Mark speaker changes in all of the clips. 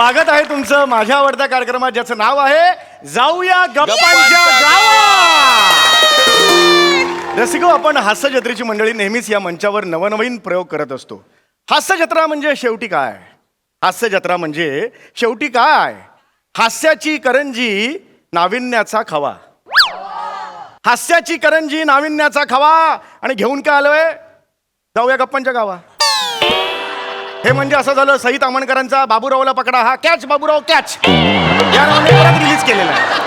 Speaker 1: स्वागत आहे तुमचं माझ्या आवडत्या कार्यक्रमात ज्याचं नाव आहे जाऊया गप्पांच्या गावात. रसिको, आपण हास्य जत्रेची मंडळी नेहमीच या मंचावर नवनवीन प्रयोग करत असतो. हास्य जत्रा म्हणजे शेवटी काय? हास्य जत्रा म्हणजे शेवटी काय? हास्याची करंजी नाविन्याचा खवा. हास्याची करंजी नाविन्याचा खवा. आणि घेऊन काय आलोय? जाऊया गप्पांच्या गावा. हे म्हणजे असं झालं सई तामणकरांचा बाबूरावला पकडा हा कॅच बाबूराव कॅच या नावाने परत रिलीज केलेला आहे.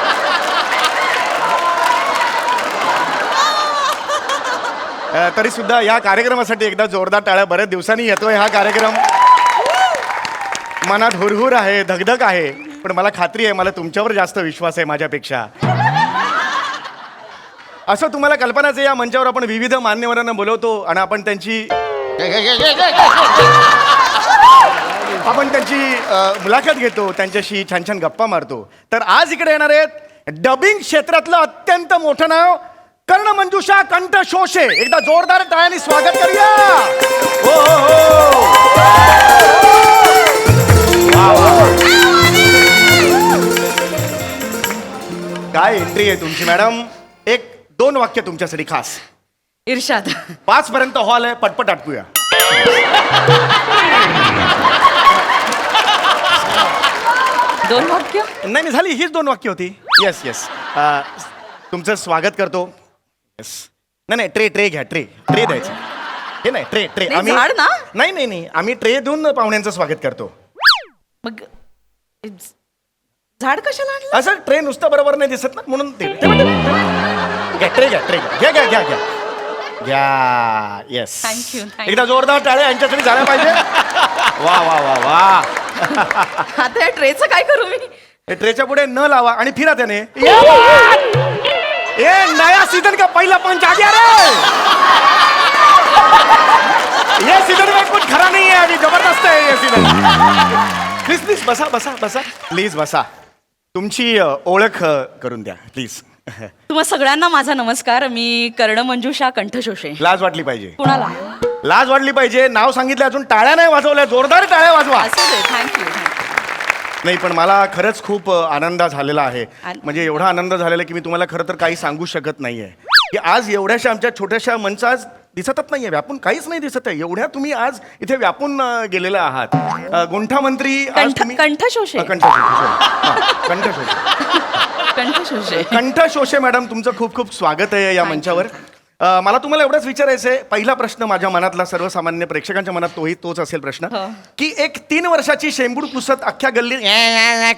Speaker 1: तरी सुद्धा या कार्यक्रमासाठी एकदा जोरदार टाळ्या. बऱ्याच दिवसांनी येतोय हा कार्यक्रम. मनात हुरहुर आहे, धगधग आहे, पण मला खात्री आहे, मला तुमच्यावर जास्त विश्वास आहे माझ्यापेक्षा. असं तुम्हाला कल्पनाच आहे, या मंचावर आपण विविध मान्यवरांना बोलवतो आणि आपण त्यांची मुलाखत घेतो, त्यांच्याशी छान छान गप्पा मारतो. तर आज इकडे येणार आहेत डबिंग क्षेत्रातलं अत्यंत मोठं नाव कर्णमंजुषा कंठ शोषे. एकदा जोरदार टाळ्यांनी स्वागत करूया. हो हो हो. वा वा. काय एंट्री आहे तुमची मॅडम. 1-2 वाक्य तुमच्यासाठी खास.
Speaker 2: इर्शाद
Speaker 1: 5 पर्यंत हॉल आहे, पटपट आटपूया.
Speaker 2: 2 वाक्य.
Speaker 1: नाही झाली, हीच 2 वाक्य होती. Yes yes. तुमचं स्वागत करतो. येस. नाही ट्रे घ्या. ट्रे द्यायचं. हे नाही ट्रे
Speaker 2: नाही, झाड ना?
Speaker 1: नाही आम्ही ट्रे देऊन पाहुण्यांचं स्वागत करतो.
Speaker 2: मग झाड कशाला आणलं?
Speaker 1: असं ट्रे नुसतं बरोबर नाही दिसत ना, म्हणून ते घ्या. ट्रे घ्या. येस.
Speaker 2: थँक्यू.
Speaker 1: एकदा जोरदार टाळे यांच्यासाठी झाल्या पाहिजे. वा वा वा वा.
Speaker 2: आता या ट्रेचं काय करू मी?
Speaker 1: हे ट्रेच्या पुढे न लावा आणि फिरा त्याने. ये नया सीजन का पहला पंच आ गया रे. ये सीजन में कुछ खरा नहीं है अभी, जबरदस्त है ये सीजन. प्लीज बसा प्लीज बसा. तुमची ओळख करून द्या प्लीज.
Speaker 2: तुम्हा सगळ्यांना माझा नमस्कार. मी कर्णमंजुषा कंठशोषे.
Speaker 1: लाज वाटली पाहिजे.
Speaker 2: कुणाला?
Speaker 1: लाज वाटली पाहिजे. नाव सांगितलं, अजून टाळ्या नाही वाजवल्या. जोरदार टाळ्या वाजवा.
Speaker 2: असू दे. थँक्यू.
Speaker 1: नाही पण मला खरंच खूप आनंद झालेला आहे. म्हणजे एवढा आनंद झालेला की मी तुम्हाला खरं तर काही सांगू शकत नाहीये की आज एवढ्याशा आमच्या छोट्याशा मंचा आज दिसतच नाहीये. व्यापून काहीच नाही दिसत आहे. एवढ्या तुम्ही आज इथे व्यापून गेलेला आहात. गुंठा मंत्री
Speaker 2: कंठशोषे.
Speaker 1: कंठशोषे मॅडम, तुमचं खूप खूप स्वागत आहे या मंचावर. मला तुम्हाला एवढंच विचारायचं आहे. पहिला प्रश्न माझ्या मनातला, सर्वसामान्य प्रेक्षकांच्या मनात तोच असेल प्रश्न की एक 3 वर्षाची शेंबूड पुसत अख्ख्या गल्लीत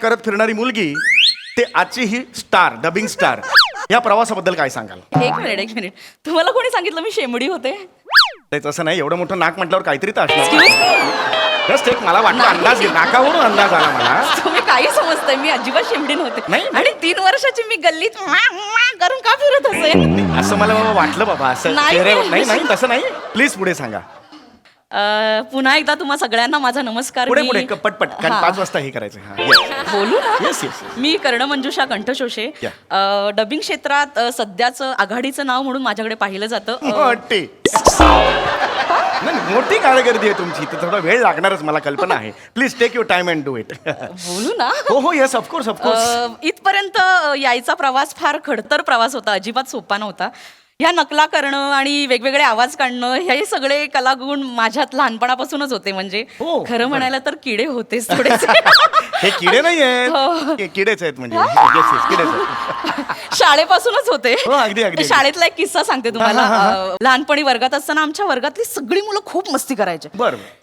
Speaker 1: करत फिरणारी मुलगी ते आजची ही स्टार, डबिंग स्टार, या प्रवासाबद्दल काय सांगाल?
Speaker 2: एक मिनिट. तुम्हाला कोणी सांगितलं मी शेंबडी होते?
Speaker 1: तसं नाही, एवढं मोठं नाक म्हटल्यावर काहीतरी तर असणार. जस्ट एक मला वाटलं अंदाज, नाकावरून अंदाज आला मला.
Speaker 2: तुम्ही काही समजताय, मी अजिबात शेंबडी नव्हते.
Speaker 1: नाही.
Speaker 2: आणि 3 वर्षाची मी गल्लीत करून का फिरत असेल?
Speaker 1: असं मला वाटलं बाबा. असं नाही तसं नाही. प्लीज पुढे सांगा.
Speaker 2: पुन्हा एकदा तुम्हा सगळ्यांना माझा नमस्कार.
Speaker 1: पुढे पटपट, कारण 5 वाजता हे करायचं.
Speaker 2: बोलू ना.
Speaker 1: येस.
Speaker 2: मी कर्णमंजुषा कंठशोषे. डबिंग क्षेत्रात सध्याचं आघाडीचं नाव म्हणून माझ्याकडे पाहिलं जातं.
Speaker 1: मोठी कारकिर्दी आहे तुमची. तर थोडा वेळ लागणारच, मला कल्पना आहे. Please take your time and do it.
Speaker 2: बोलू ना.
Speaker 1: हो येस, ऑफकोर्स.
Speaker 2: इथपर्यंत यायचा प्रवास फार खडतर प्रवास होता, अजिबात सोपा नव्हता. ह्या नकला करणं आणि वेगवेगळे आवाज काढणं हे सगळे कलागुण माझ्यात लहानपणापासूनच होते. म्हणजे खरं म्हणायला तर किडे होतेच थोडेसे.
Speaker 1: हे किडे नाही आहेत, किडेच आहेत. म्हणजे
Speaker 2: शाळेपासूनच होते.
Speaker 1: अगदी.
Speaker 2: शाळेतला एक किस्सा सांगते तुम्हाला. लहानपणी वर्गात असताना आमच्या वर्गातली सगळी मुलं खूप मस्ती करायचे.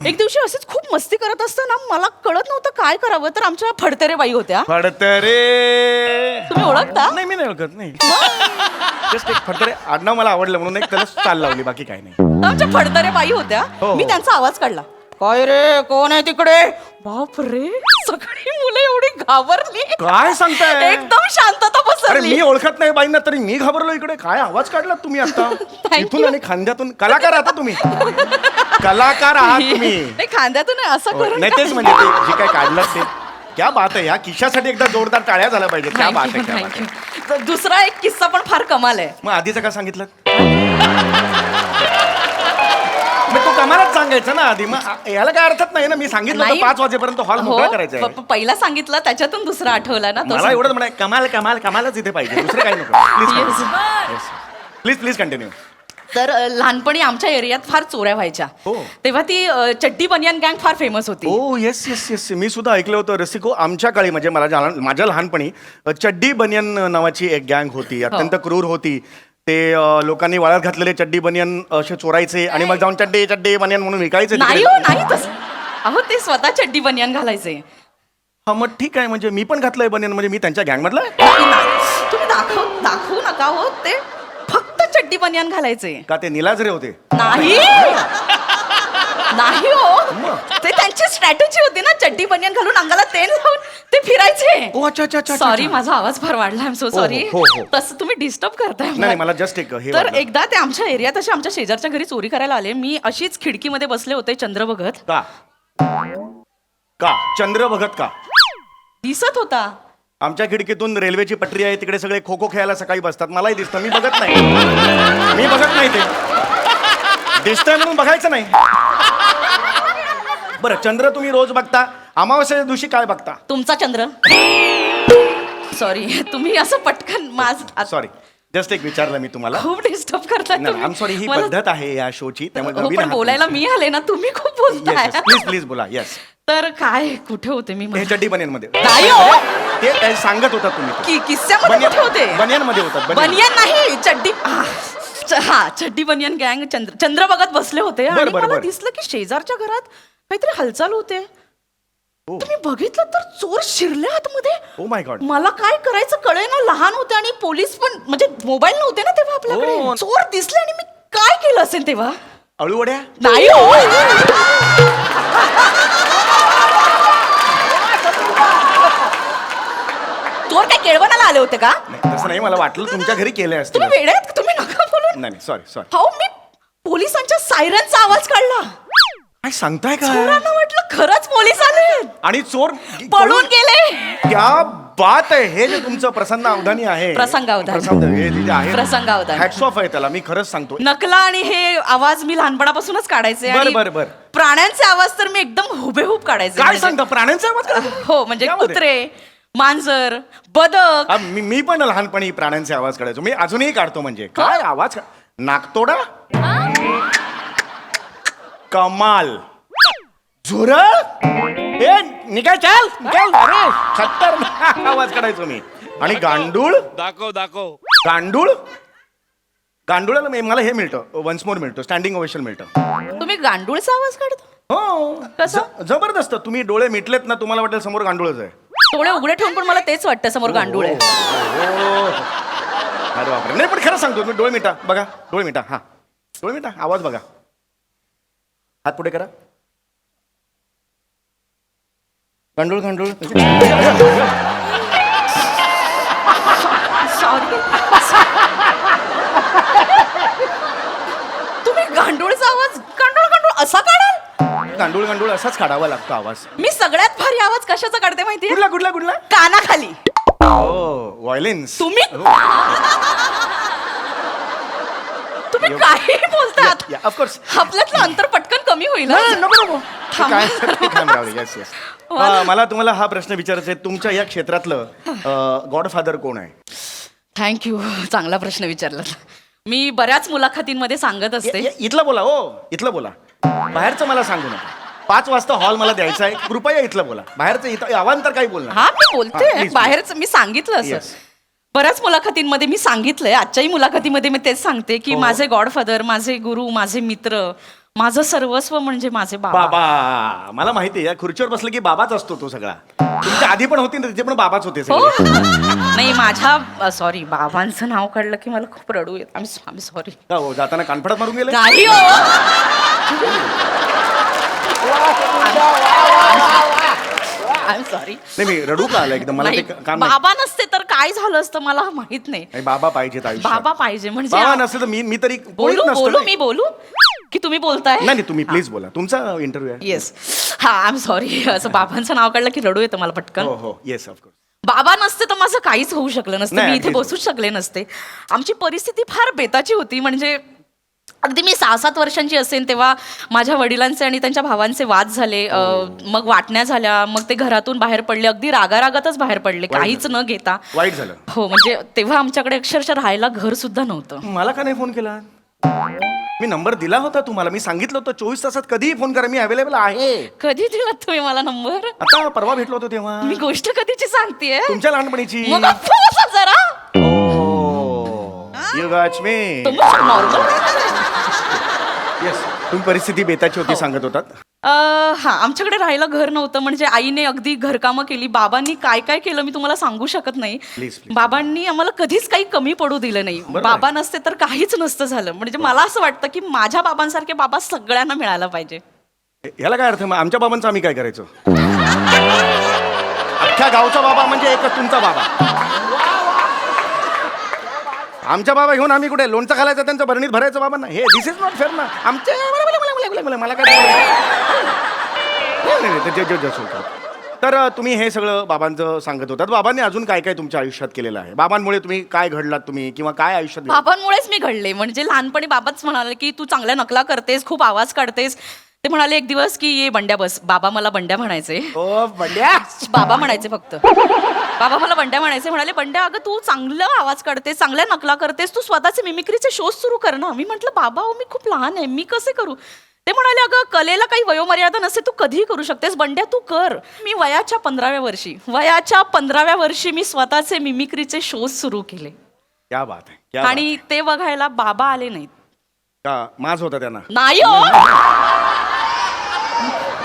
Speaker 2: एक दिवशी असेच खूप मस्ती करत असताना मला कळत नव्हतं काय करावं. तर आमच्या फडतरे बाई होत्या. तुम्ही ओळखता?
Speaker 1: नाही, मी नाही ओळखत. नाही, जस्ट एक फडतरे आडनाव मला आवडलं म्हणून एक त्याला चाल लावली, बाकी काय नाही.
Speaker 2: आमच्या फडतरे बाई होत्या. मी त्यांचा आवाज काढला, काय रे, कोण आहे तिकडे? बाप रे, सगळी मुलं एवढी घाबरली.
Speaker 1: काय सांगताय?
Speaker 2: एकदम शांतता पसरली.
Speaker 1: मी ओळखत नाही बाईंना, तरी मी घाबरलो. इकडे काय आवाज काढलात तुम्ही आता? इथून आणि खांद्यातून. कलाकार आता तुम्ही, कलाकार आहात तुम्ही.
Speaker 2: खांद्यातून असं करून
Speaker 1: नाही, तेच म्हणजे ते जे काय काढलं ते क्या बात आहे. या किस्सासाठी एकदा जोरदार टाळ्या झाल्या पाहिजे. क्या बात आहे.
Speaker 2: दुसरा एक किस्सा पण फार कमाल आहे.
Speaker 1: मग आधीचं का सांगितलं? तो आम्हालाच सांगायचं ना आधी, मग याला काय अर्थच नाही ना. मी सांगितलं होतं
Speaker 2: नाही.
Speaker 1: 5 वाजेपर्यंत हॉल मोकळा करायचा आहे.
Speaker 2: पहिला सांगितलं त्याच्यातून दुसरा आठवला ना तो
Speaker 1: मला एवढंच म्हणाय, कमाल कमाल कमालच इथे पाहिजे, दुसरं काही नको. Please please continue.
Speaker 2: तर लहानपणी आमच्या एरियात फार चोऱ्या व्हायच्या.
Speaker 1: हो.
Speaker 2: तेव्हा ती चड्डी बनियान गँग फार फेमस होती.
Speaker 1: ओ येस येस येस, मी सुद्धा ऐकलं होतं रसिको. आमच्या काळी म्हणजे माझ्या लहानपणी चड्डी बनियन नावाची एक गँग होती, अत्यंत क्रूर होती. ते लोकांनी वाळत घातलेले चड्डी बनियन असे चोरायचे आणि मग जाऊन चड्डी चड्डी बनियन म्हणून विकायचे
Speaker 2: नाही
Speaker 1: तिकडे.
Speaker 2: हो नाही तसं. अहो ते स्वतः चड्डी बनियान घालायचे.
Speaker 1: हा मग ठीक आहे, म्हणजे मी पण घातलंय बनियन, म्हणजे मी त्यांच्या गँग मधला
Speaker 2: तुम्ही दाखवू नका हो. ते फक्त चड्डी बनियान घालायचे.
Speaker 1: का ते निलाजरे होते?
Speaker 2: नाही नाही हो, ते त्यांची स्ट्रॅटेजी होती ना. चड्डी बनियान घालून अंगाला तेल लावून ते फिरायचे.
Speaker 1: ओ अच्छा अच्छा अच्छा.
Speaker 2: सॉरी, माझा आवाज फार वाढला. I am so sorry.
Speaker 1: हो, हो.
Speaker 2: तसं तुम्ही डिस्टर्ब करताय
Speaker 1: नाही मला जस्ट एक हे
Speaker 2: तर
Speaker 1: वाटलं.
Speaker 2: एकदा ते आमच्या एरियात असे आमच्या शेजारच्या घरी चोरी करायला आले. मी अशीच खिडकीमध्ये बसले होते चंद्र बघत.
Speaker 1: का का चंद्र बघत का?
Speaker 2: दिसत होता.
Speaker 1: आमच्या खिडकीतून रेल्वेची पटरी आहे, तिकडे सगळे खो खो खेळायला सकाळी बसतात, मलाही दिसतं. मी बघत नाही, मी बघत नाही. ते दिसतंय म्हणून बघायचं नाही. बरं, चंद्र तुम्ही रोज बघता, अमावस्याच्या दिवशी काय बघता?
Speaker 2: तुमचा चंद्र. सॉरी, तुम्ही असं पटकन
Speaker 1: सॉरी, जस्ट एक विचारलं मी तुम्हाला.
Speaker 2: खूप डिस्टर्ब करताय
Speaker 1: नाही आय एम सॉरी, ही पद्धत आहे या शोची, त्यामुळे
Speaker 2: हो,
Speaker 1: नवीन
Speaker 2: पण
Speaker 1: आहात
Speaker 2: बोलायला
Speaker 1: तुम्ही.
Speaker 2: मी आले ना, तुम्ही खूप बोलताय.
Speaker 1: प्लीज प्लीज बोला. येस.
Speaker 2: तर काय कुठे होते मी?
Speaker 1: हे चड्डी बनियन मध्ये
Speaker 2: नाही हो.
Speaker 1: ते काय सांगत होता तुम्ही ते.
Speaker 2: किस्स्यामध्ये कुठे होते?
Speaker 1: बनियन मध्ये होतात.
Speaker 2: बनियन नाही, चड्डी. हा, चड्डी बनियन गँग चंद्र बघत बसले होते आणि
Speaker 1: बरं,
Speaker 2: मला
Speaker 1: बरं.
Speaker 2: दिसलं की शेजारच्या घरात काहीतरी हालचाल होते. तुम्ही बघितलं तर चोर शिरले आतमध्ये.
Speaker 1: Oh my God.
Speaker 2: मला काय करायचं कळेना. लहान होते आणि पोलीस पण, म्हणजे मोबाईल नव्हते ना तेव्हा आपल्याकडे.
Speaker 1: हो.
Speaker 2: चोर दिसले आणि मी काय केलं असेल तेव्हा?
Speaker 1: अळूवड्या?
Speaker 2: नाही हो. चोर काय केळवणाला आले होते का?
Speaker 1: नाही, तसं नाही, मला वाटलं तुमच्या घरी केले असतील.
Speaker 2: तुम्ही वेडे आहेत का? तुम्ही नका बोलू.
Speaker 1: नाही सॉरी सॉरी.
Speaker 2: हो, मी पोलिसांच्या सायरनचा आवाज काढला.
Speaker 1: काय सांगताय का?
Speaker 2: चोरांना वाटलं खरंच पोलीस आले.
Speaker 1: आणि चोर
Speaker 2: पळून गेले.
Speaker 1: क्या बात आहे. हे जे तुमचं प्रसन्न अवधानी आहे,
Speaker 2: प्रसंगावधानी.
Speaker 1: हे जे आहे,
Speaker 2: प्रसंगावधानी.
Speaker 1: हॅट्स ऑफ आहे त्याला, मी खरंच सांगतो.
Speaker 2: नकला आणि हे आवाज मी लहानपणापासूनच काढायचे.
Speaker 1: बरं,
Speaker 2: आणि
Speaker 1: बरं, बरं.
Speaker 2: प्राण्यांचे आवाज तर मी एकदम हुबेहूब काढायचे.
Speaker 1: काय
Speaker 2: म्हणजे-
Speaker 1: सांगता, प्राण्यांचा आवाज काढता?
Speaker 2: हो, म्हणजे
Speaker 1: त्यामध्ये?
Speaker 2: कुत्रे, मांजर, बदक.
Speaker 1: मी पण लहानपणी प्राण्यांचे आवाज काढायचो. मी अजूनही काढतो. म्हणजे काय आवाज? नाकतोडा, कमाल, झुरळ, ए निकाल चल निकाल, अरे खतरनाक आवाज काढायचो मी. आणि गांडूळ,
Speaker 3: दाखव
Speaker 1: गांडूळ, गांडुळाला मला हे मिळतं, वन्स मोर मिळतं, स्टँडिंग ओवेशन मिळतं.
Speaker 2: तुम्ही गांडूळचा आवाज काढता?
Speaker 1: हो.
Speaker 2: कसं?
Speaker 1: जबरदस्त. तुम्ही डोळे मिटलेत ना, तुम्हाला वाटेल समोर गांडूळच आहे.
Speaker 2: डोळे उघडे ठेवून पण मला तेच वाटतं समोर गांडूळ आहे.
Speaker 1: अरे बापरे. नाही पण खरं सांगतो, तुम्ही डोळे मिटा बघा, डोळे मिटा. हा, डोळे मिटा, आवाज बघा, हात पुढे करा. गांडूळ गांडूळ.
Speaker 2: सॉरी. तुम्ही गांडूळचा आवाज गांडूळ असा काढाल?
Speaker 1: गांडूळ गांडूळ असाच काढावा लागतो आवाज.
Speaker 2: मी सगळ्यात भारी आवाज कशाचा काढते माहितीये?
Speaker 1: कुठला कुठला कुठला?
Speaker 2: कानाखाली.
Speaker 1: हो, व्हायलेन्स.
Speaker 2: तुम्ही तुम्ही काही बोलतात.
Speaker 1: ऑफकोर्स.
Speaker 2: आपल्यातलं अंतर पटकन कमी होईल.
Speaker 1: नको नको.
Speaker 2: थांब.
Speaker 1: Yes yes. मला तुम्हाला हा प्रश्न विचारायचा आहे, तुमच्या या क्षेत्रातलं गॉडफादर कोण आहे?
Speaker 2: थँक्यू, चांगला प्रश्न विचारला. मी बऱ्याच मुलाखतींमध्ये सांगत असते.
Speaker 1: इथलं बोला. हो, इथलं बोला. बाहेरचं मला सांगू नका. 5 वाजता हॉल मला द्यायचा आहे, कृपया इथलं बोला. बाहेरचं इथं अवांतर काही बोलणार.
Speaker 2: हा, मी
Speaker 1: हा,
Speaker 2: बोलते.
Speaker 1: please,
Speaker 2: बाहेरचं मी सांगितलं असं.
Speaker 1: Yes.
Speaker 2: बऱ्याच मुलाखतींमध्ये मी सांगितलंय. आजच्याही मुलाखतीमध्ये मी तेच सांगते की
Speaker 1: हो.
Speaker 2: माझे गॉडफादर, माझे गुरु, माझे मित्र, माझं सर्वस्व म्हणजे माझे बाबा.
Speaker 1: बाबा. मला माहिती आहे, या खुर्चीवर बसलं की बाबाच असतो तो सगळा. तुमच्या आधी पण होती ना, तिथे पण बाबाच होते
Speaker 2: हो.
Speaker 1: सगळे.
Speaker 2: नाही, माझ्या सॉरी, बाबांचं नाव काढलं की मला खूप रडू येत. आम्ही सॉरी.
Speaker 1: का हो, जाताना कानफडात मारून गेले?
Speaker 2: नाही हो. I am sorry.
Speaker 1: नाही, मी रडू का आलं एकदम? मला ते काम नाही.
Speaker 2: बाबा नसते तर काय झालं असतं मला माहित नाही.
Speaker 1: नाही, बाबा पाहिजेत आयुष्यात.
Speaker 2: बाबा पाहिजे म्हणजे
Speaker 1: बाबा नसते तर मी तरी कोणीच
Speaker 2: बोलू
Speaker 1: नसतो
Speaker 2: बोलू
Speaker 1: ना.
Speaker 2: मी बोलू की तुम्ही बोलताय?
Speaker 1: नाही तुम्ही प्लीज बोला, तुमचा इंटरव्ह्यू आहे.
Speaker 2: येस. हा, आय एम सॉरी. असं बाबांचं नाव काढलं की रडू येतं मला पटकन.
Speaker 1: हो हो, येस ऑफकोर्स.
Speaker 2: बाबा नसते तर माझं काहीच होऊ शकलं नसतं.
Speaker 1: नाही,
Speaker 2: मी इथे
Speaker 1: please.
Speaker 2: बसूच शकले नसते. आमची परिस्थिती फार बेताची होती. म्हणजे अगदी मी 6-7 वर्षांची असेल तेव्हा माझ्या वडिलांचे आणि त्यांच्या भावांचे वाद झाले. मग वाटण्या झाल्या, मग ते घरातून बाहेर पडले, अगदी रागारागातच बाहेर पडले, काहीच न घेता.
Speaker 1: वाईट झालं.
Speaker 2: हो, म्हणजे तेव्हा आमच्याकडे अक्षरशः राहायला घर सुद्धा नव्हतं.
Speaker 1: मला का नाही फोन केला? मी नंबर दिला होता तुम्हाला, मी सांगितलं होतं 24 तासात कधीही फोन करा, मी अवेलेबल आहे.
Speaker 2: कधी दिलात तुम्ही मला नंबर?
Speaker 1: आता परवा भेटलो होतो तेव्हा.
Speaker 2: मी गोष्ट कधीची सांगतेय?
Speaker 1: तुमच्या लहानपणीची.
Speaker 2: मग अप्पा जरा
Speaker 1: You got me. Yes. तुम्ही परिस्थिती बेताची होती सांगत होतात.
Speaker 2: हा, आमच्याकडे राहायला घर नव्हतं. म्हणजे आईने अगदी घरकामं केली, बाबांनी काय काय केलं मी तुम्हाला सांगू शकत नाही.
Speaker 1: Please.
Speaker 2: बाबांनी आम्हाला कधीच काही कमी पडू दिलं नाही. बाबा नसते तर काहीच नसतं झालं. म्हणजे मला असं वाटतं की माझ्या बाबांसारखे बाबा सगळ्यांना मिळायला पाहिजे.
Speaker 1: याला काय अर्थ? मग आमच्या बाबांचं आम्ही काय करायचो? अख्ख्या गावचा बाबा म्हणजे एकच तुमचा बाबा. आमच्या बाबा घेऊन आम्ही कुठे लोणचं घालायचं, त्यांचं भरणीत भरायचं बाबांना? हे दिस इज नॉट फेअर ना. आमच्या मला काय तर तुम्ही हे सगळं बाबांचं सांगत होतात. बाबांनी अजून काय काय तुमच्या आयुष्यात केलेलं आहे? बाबांमुळे तुम्ही काय घडलात तुम्ही, किंवा काय आयुष्यात
Speaker 2: बाबांमुळेच मी घडले. म्हणजे लहानपणी बाबाच म्हणाले की तू चांगल्या नकला करतेस, खूप आवाज काढतेस. ते म्हणाले एक दिवस की ये बंड्या बस. बाबा मला बंड्या म्हणायचे.
Speaker 1: ओ बंड्या.
Speaker 2: बाबा म्हणायचे फक्त. बाबा मला बंड्या म्हणायचे. म्हणाले बंड्या अगं तू चांगलं आवाज काढतेस, चांगल्या नकला करतेस, तू स्वतःचे मिमिक्रीचे शोज सुरू कर ना. मी म्हटलं बाबा मी खूप लहान आहे, मी कसे करू? ते म्हणाले अगं कलेला काही वयोमर्यादा नसते, तू कधीही करू शकतेस, बंड्या तू कर. मी वयाच्या 15व्या वर्षी मी स्वतःचे मिमिक्रीचे शोज सुरू केले.
Speaker 1: क्या बात आहे, क्या
Speaker 2: आणि ते बघायला बाबा आले नाहीत.
Speaker 1: का माज होता त्यांना?
Speaker 2: नाही हो,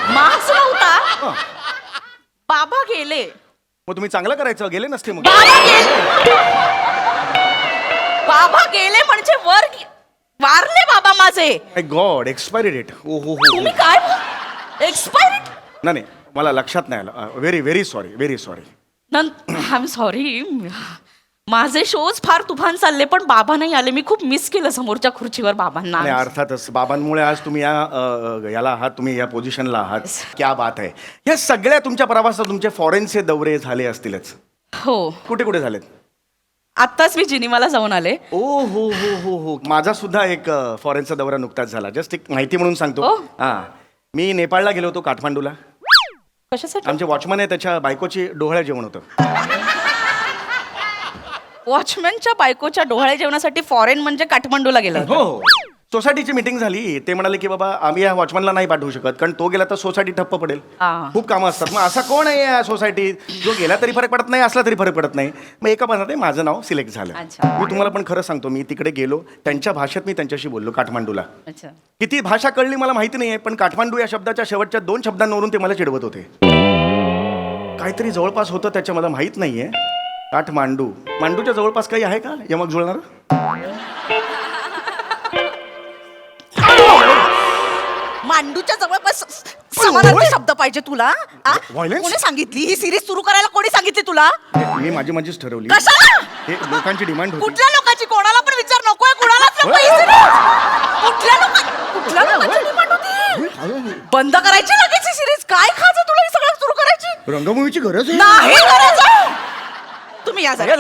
Speaker 2: मास नव्हता. बाबा गेले.
Speaker 1: मग तुम्ही चांगलं करायचं, गेले नसते मग?
Speaker 2: बाबा गेले म्हणजे वारले बाबा माझे.
Speaker 1: माय गॉड, एक्सपायरी डेट. ओ हो हो.
Speaker 2: तुम्ही काय एक्सपायरी?
Speaker 1: नाही, मला लक्षात नाही आलं. Very very sorry, very sorry.
Speaker 2: I am sorry. माझे शोज फार तुफान चालले, पण बाबा नाही आले. मी खूप मिस केलं समोरच्या खुर्चीवर बाबांना.
Speaker 1: नाही, अर्थातच बाबांमुळे आज तुम्ही याला आहात, तुम्ही या पोझिशनला आहात. क्या बात आहे. या सगळ्या तुमच्या प्रवासात तुमचे फॉरेनचे दौरे झाले असतीलच.
Speaker 2: हो.
Speaker 1: कुठे कुठे झालेत?
Speaker 2: आत्ताच मी जिनिवाला जाऊन आले.
Speaker 1: ओ हो हो हो हो. माझा सुद्धा एक फॉरेनचा दौरा नुकताच झाला. जस्ट एक माहिती म्हणून सांगतो. हा, मी नेपाळला गेलो होतो, काठमांडूला.
Speaker 2: कशासाठी?
Speaker 1: आमचे वॉचमन आहे, त्याच्या बायकोची डोहाळ्या जेवण होतं.
Speaker 2: वॉचमॅनच्या बायकोच्या डोहाळे जेवणासाठी फॉरेन म्हणजे काठमांडूला गेला?
Speaker 1: हो. सोसायटीची मीटिंग झाली. ते म्हणाले की बाबा आम्ही या वॉचमनला नाही पाठवू शकत, कारण तो गेला तर सोसायटी ठप्प पडेल. खूप कामं असतात. मग असा कोण आहे या सोसायटीत जो गेला तरी फरक पडत नाही, असला तरी फरक पडत नाही? मग एका मनात माझं नाव सिलेक्ट झालं. मी तुम्हाला पण खरं सांगतो, मी तिकडे गेलो, त्यांच्या भाषेत मी त्यांच्याशी बोललो, काठमांडूला. किती भाषा कळली मला माहिती नाहीये, पण काठमांडू या शब्दाच्या शेवटच्या 2 शब्दांवरून ते मला चिडवत होते. काहीतरी जवळपास होतं त्याच्या, मला माहित नाहीये. काठमांडू, मांडूच्या जवळपास काही आहे का यमक जुळणार?
Speaker 2: मांडूच्या जवळपास समानार्थी शब्द पाहिजे तुला? कोणी सांगितली ही सिरीज सुरू करायला? कोणी सांगितली तुला?
Speaker 1: मी माझीच ठरवली.
Speaker 2: कशाला?
Speaker 1: हे लोकांची डिमांड होती.
Speaker 2: कुठल्या लोकांची? कोणाला पण विचार नकोय, कुणालाच नको ही series. कुठल्या लोकांची डिमांड होती? बंद करायची लगेच ही सिरीज. काय खायचं तुला ही सगळं सुरू करायची?
Speaker 1: रंगभूमीची गरज आहे.
Speaker 2: नाही गरज. तुम्ही या जरा.